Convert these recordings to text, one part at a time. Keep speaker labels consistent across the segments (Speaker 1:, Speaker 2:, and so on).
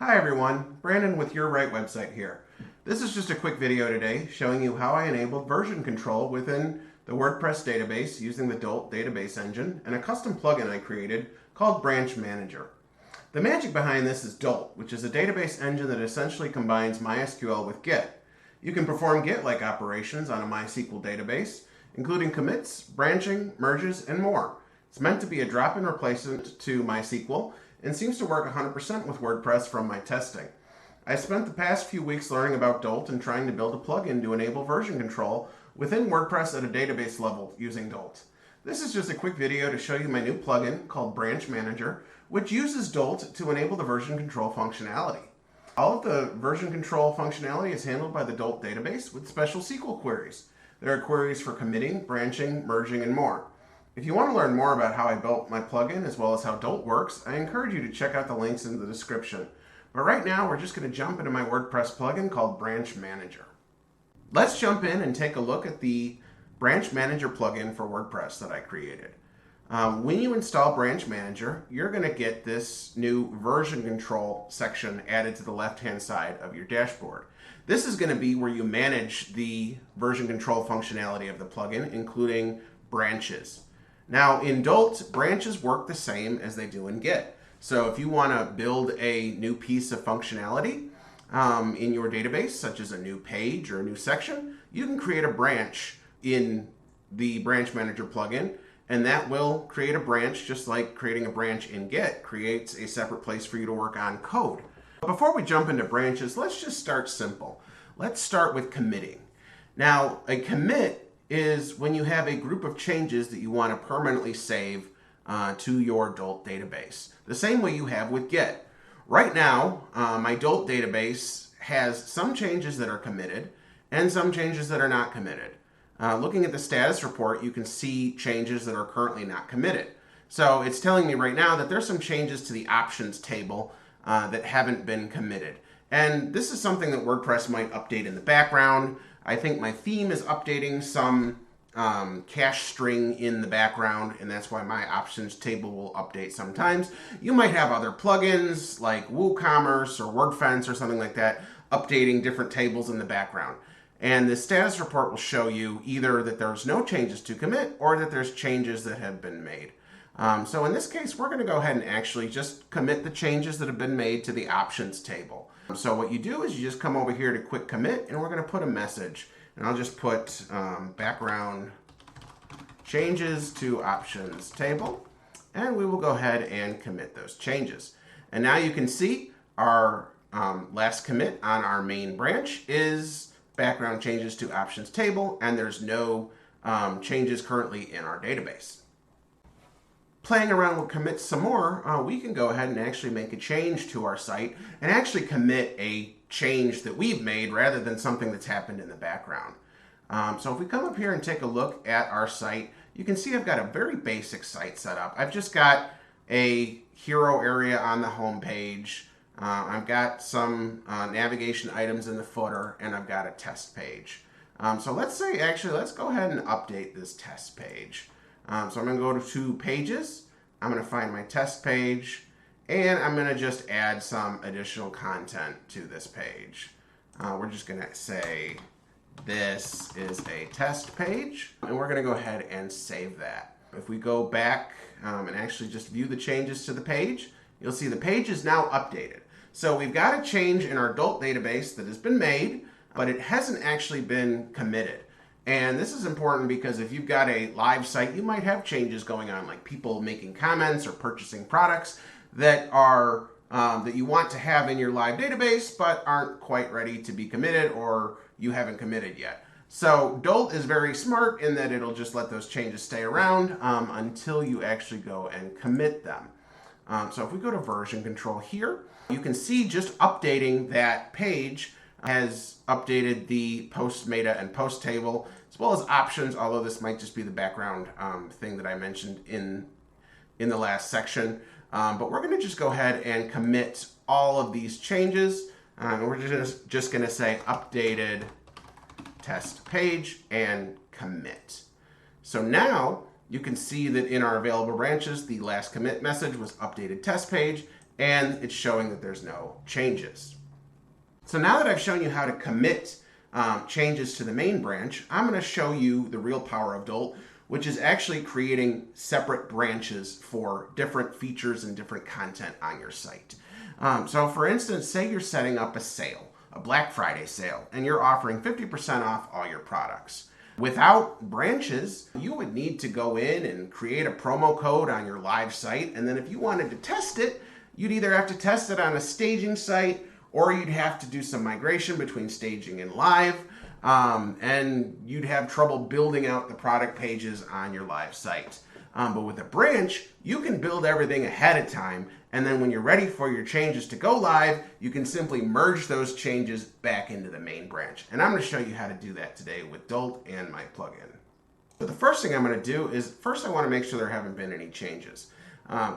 Speaker 1: Hi everyone, Brandon with Your Right website here. This is just a quick video today showing you how I enabled version control within the WordPress database using the Dolt database engine and a custom plugin I created called Branch Manager. The magic behind this is Dolt, which is a database engine that essentially combines MySQL with Git. You can perform Git-like operations on a MySQL database, including commits, branching, merges, and more. It's meant to be a drop-in replacement to MySQL and seems to work 100% with WordPress from my testing. I spent the past few weeks learning about Dolt and trying to build a plugin to enable version control within WordPress at a database level using Dolt. This is just a quick video to show you my new plugin called Branch Manager, which uses Dolt to enable the version control functionality. All of the version control functionality is handled by the Dolt database with special SQL queries. There are queries for committing, branching, merging, and more. If you want to learn more about how I built my plugin as well as how Dolt works, I encourage you to check out the links in the description. But right now, we're just going to jump into my WordPress plugin called Branch Manager. Let's jump in and take a look at the Branch Manager plugin for WordPress that I created. When you install Branch Manager, you're going to get this new version control section added to the left-hand side of your dashboard. This is going to be where you manage the version control functionality of the plugin, including branches. Now in Dolt, branches work the same as they do in Git. So if you want to build a new piece of functionality in your database, such as a new page or a new section, you can create a branch in the Branch Manager plugin, and that will create a branch just like creating a branch in Git creates a separate place for you to work on code. But before we jump into branches, let's just start simple. Let's start with committing. Now, a commit is when you have a group of changes that you want to permanently save to your Dolt database. The same way you have with Git. Right now, my Dolt database has some changes that are committed and some changes that are not committed. Looking at the status report, you can see changes that are currently not committed. So it's telling me right now that there's some changes to the options table that haven't been committed. And this is something that WordPress might update in the background. I think my theme is updating some cache string in the background, and that's why my options table will update sometimes. You might have other plugins like WooCommerce or WordFence or something like that updating different tables in the background. And the status report will show you either that there's no changes to commit or that there's changes that have been made. So in this case, we're going to go ahead and actually just commit the changes that have been made to the options table. So what you do is you just come over here to quick commit, and we're going to put a message. And I'll just put background changes to options table, and we will go ahead and commit those changes. And now you can see our last commit on our main branch is background changes to options table, and there's no changes currently in our database. Playing around with commits some more, we can go ahead and actually make a change to our site and actually commit a change that we've made rather than something that's happened in the background. So if we come up here and take a look at our site, you can see I've got a very basic site set up. I've just got a hero area on the home page. I've got some navigation items in the footer, and I've got a test page. So let's go ahead and update this test page. So I'm going to go to Pages, I'm going to find my test page, and I'm going to just add some additional content to this page. We're just going to say this is a test page, and we're going to go ahead and save that. If we go back and actually just view the changes to the page, you'll see the page is now updated. So we've got a change in our Dolt database that has been made, but it hasn't actually been committed. And this is important because if you've got a live site, you might have changes going on, like people making comments or purchasing products that are that you want to have in your live database, but aren't quite ready to be committed or you haven't committed yet. So Dolt is very smart in that it'll just let those changes stay around until you actually go and commit them. So if we go to version control here, you can see just updating that page has updated the post meta and post table, as well as options, although this might just be the background thing that I mentioned in the last section. But we're going to just go ahead and commit all of these changes. We're just going to say updated test page and commit. So now you can see that in our available branches, the last commit message was updated test page, and it's showing that there's no changes. So now that I've shown you how to commit changes to the main branch, I'm going to show you the real power of Dolt, which is actually creating separate branches for different features and different content on your site. So for instance, say you're setting up a sale, a Black Friday sale, and you're offering 50% off all your products. Without branches, you would need to go in and create a promo code on your live site, and then if you wanted to test it, you'd either have to test it on a staging site, or you'd have to do some migration between staging and live, and you'd have trouble building out the product pages on your live site. But with a branch, you can build everything ahead of time, and then when you're ready for your changes to go live, you can simply merge those changes back into the main branch. And I'm going to show you how to do that today with Dolt and my plugin. So the first thing I'm going to do is, first I want to make sure there haven't been any changes.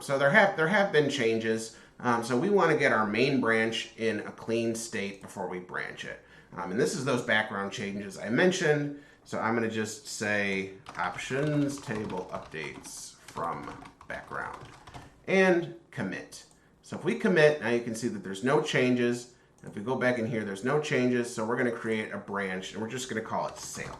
Speaker 1: So there have been changes. So we want to get our main branch in a clean state before we branch it. And this is those background changes I mentioned. So I'm going to just say options table updates from background and commit. So if we commit, now you can see that there's no changes. If we go back in here, there's no changes. So we're going to create a branch and we're just going to call it sale.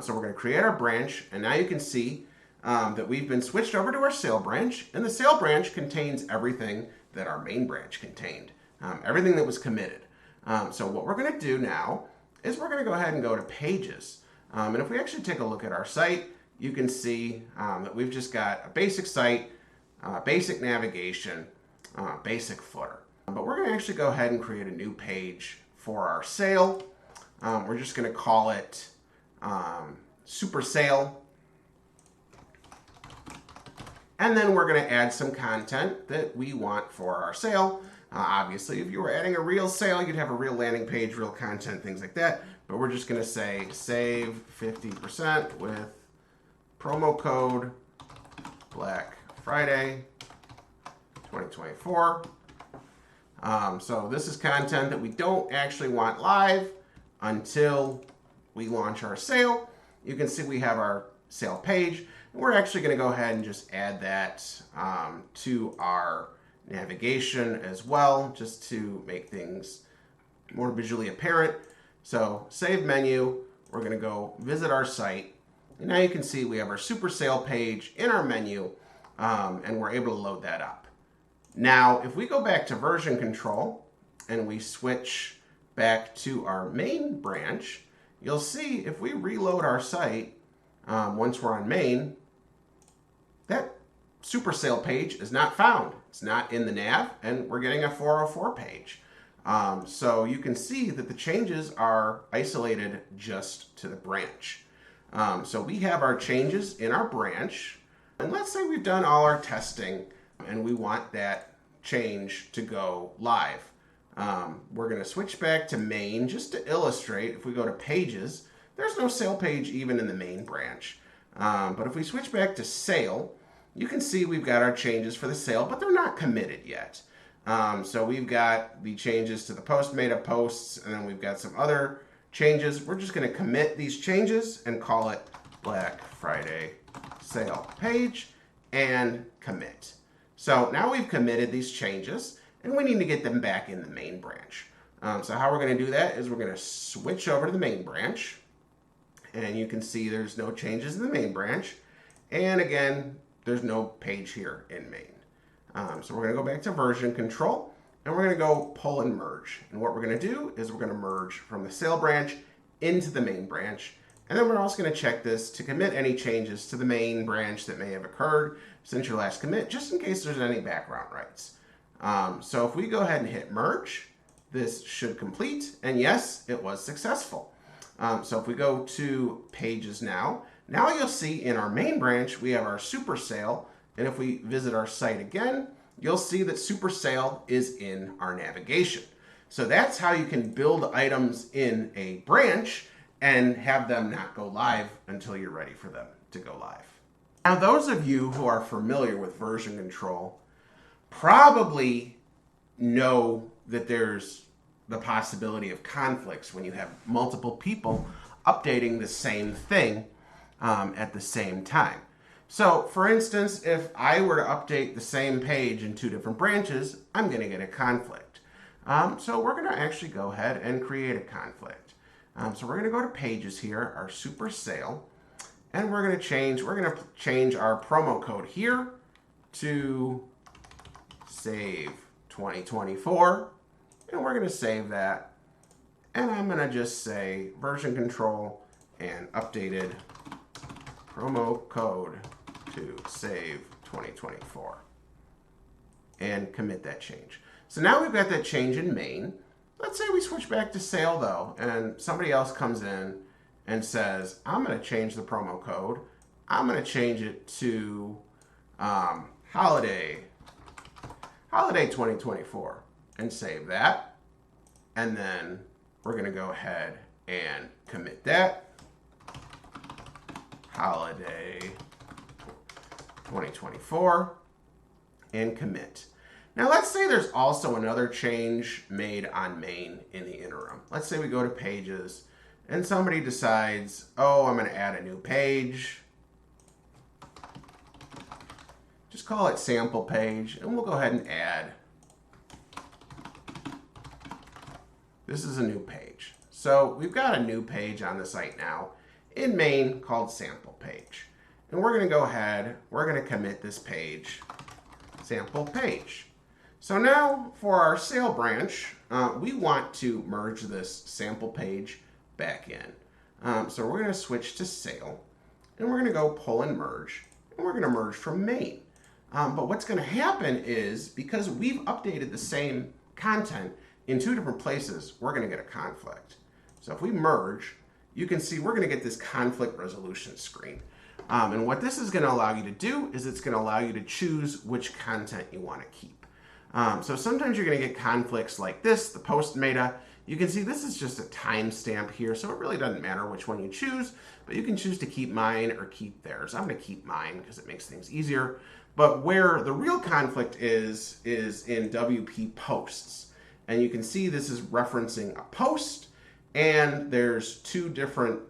Speaker 1: So we're going to create our branch, and now you can see that we've been switched over to our sale branch, and the sale branch contains everything that our main branch contained, everything that was committed. So what we're going to do now is we're going to go ahead and go to pages. And if we actually take a look at our site, you can see that we've just got a basic site, basic navigation, basic footer. But we're going to actually go ahead and create a new page for our sale. We're just going to call it Super Sale. And then we're going to add some content that we want for our sale. Obviously, if you were adding a real sale, you'd have a real landing page, real content, things like that. But we're just going to say save 50% with promo code Black Friday 2024. So this is content that we don't actually want live until we launch our sale. You can see we have our sale page. We're actually going to go ahead and just add that to our navigation as well, just to make things more visually apparent. So save menu, we're going to go visit our site, and now you can see we have our super sale page in our menu, and we're able to load that up. Now if we go back to version control and we switch back to our main branch, you'll see if we reload our site once we're on main, that super sale page is not found. It's not in the nav, and we're getting a 404 page. So you can see that the changes are isolated just to the branch. So we have our changes in our branch, and let's say we've done all our testing and we want that change to go live. We're going to switch back to main just to illustrate. If we go to pages, there's no sale page even in the main branch. But if we switch back to sale, you can see we've got our changes for the sale, but they're not committed yet. So we've got the changes to the post made up posts, and then we've got some other changes. We're just going to commit these changes and call it Black Friday sale page and commit. So now we've committed these changes, and we need to get them back in the main branch. So how we're going to do that is we're going to switch over to the main branch, and you can see there's no changes in the main branch. And again, there's no page here in main. So we're going to go back to version control, and we're going to go pull and merge. And what we're going to do is we're going to merge from the sale branch into the main branch. And then we're also going to check this to commit any changes to the main branch that may have occurred since your last commit, just in case there's any background rights. So if we go ahead and hit merge, this should complete. And yes, it was successful. So if we go to pages now you'll see in our main branch, we have our super sale. And if we visit our site again, you'll see that super sale is in our navigation. So that's how you can build items in a branch and have them not go live until you're ready for them to go live. Now, those of you who are familiar with version control probably know that there's the possibility of conflicts when you have multiple people updating the same thing at the same time. So for instance, if I were to update the same page in two different branches, I'm going to get a conflict. So we're going to actually go ahead and create a conflict. So we're going to go to Pages here, our Super Sale, and we're going to change our promo code here to Save 2024, and we're going to save that. And I'm going to just say version control and updated promo code to Save 2024 and commit that change. So now we've got that change in main. Let's say we switch back to sale though, and somebody else comes in and says, I'm going to change the promo code. I'm going to change it to holiday 2024 and save that. And then we're going to go ahead and commit that. Holiday 2024 and commit. Now let's say there's also another change made on main in the interim. Let's say we go to Pages and somebody decides, oh, I'm going to add a new page. Just call it sample page, and we'll go ahead and add. This is a new page. So we've got a new page on the site now in main called sample page. And we're going to go ahead, we're going to commit this page, sample page. So now for our sale branch, we want to merge this sample page back in. So we're going to switch to sale, and we're going to go pull and merge, and we're going to merge from main. But what's going to happen is, because we've updated the same content in two different places, we're going to get a conflict. So if we merge, you can see we're going to get this conflict resolution screen. And what this is going to allow you to do is it's going to allow you to choose which content you want to keep. So sometimes you're going to get conflicts like this, the post meta. You can see this is just a timestamp here, so it really doesn't matter which one you choose, but you can choose to keep mine or keep theirs. I'm going to keep mine because it makes things easier. But where the real conflict is in WP posts. And you can see this is referencing a post, and there's two different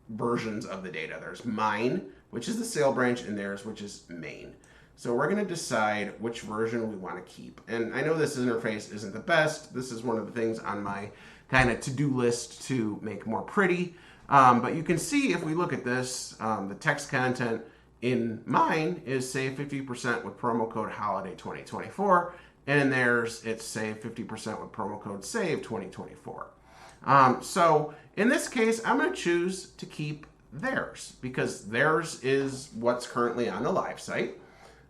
Speaker 1: versions of the data. There's mine, which is the sale branch, and theirs, which is main. So we're going to decide which version we want to keep. And I know this interface isn't the best. This is one of the things on my kind of to-do list to make more pretty. But you can see if we look at this, the text content in mine is save 50% with promo code holiday 2024. And in theirs, it's save 50% with promo code save 2024. So in this case, I'm going to choose to keep theirs because theirs is what's currently on the live site.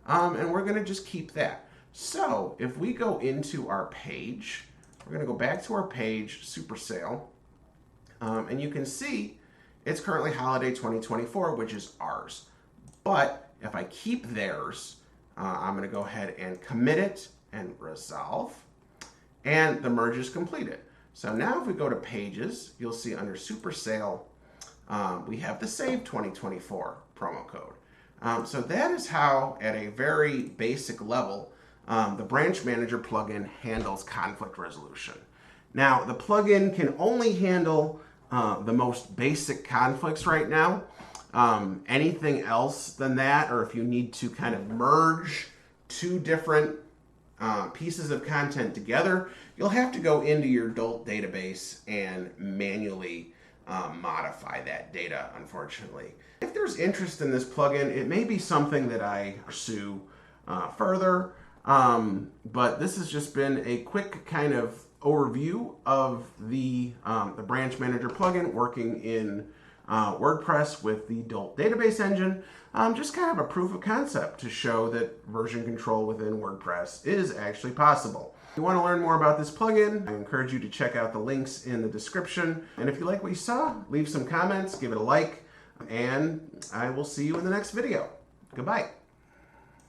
Speaker 1: And we're going to just keep that. So if we go into our page, we're going to go back to our page, Super Sale, and you can see it's currently holiday 2024, which is ours. But if I keep theirs, I'm going to go ahead and commit it and resolve, and the merge is completed. So now if we go to Pages, you'll see under Super Sale, we have the Save 2024 promo code. So that is how, at a very basic level, the Branch Manager plugin handles conflict resolution. Now, the plugin can only handle the most basic conflicts right now. Anything else than that, or if you need to kind of merge two different pieces of content together, you'll have to go into your Dolt database and manually modify that data, unfortunately. If there's interest in this plugin, it may be something that I pursue further, but this has just been a quick kind of overview of the Branch Manager plugin working in WordPress with the Dolt database engine. Just kind of a proof of concept to show that version control within WordPress is actually possible. If you want to learn more about this plugin, I encourage you to check out the links in the description. And if you like what you saw, leave some comments, give it a like, and I will see you in the next video. Goodbye.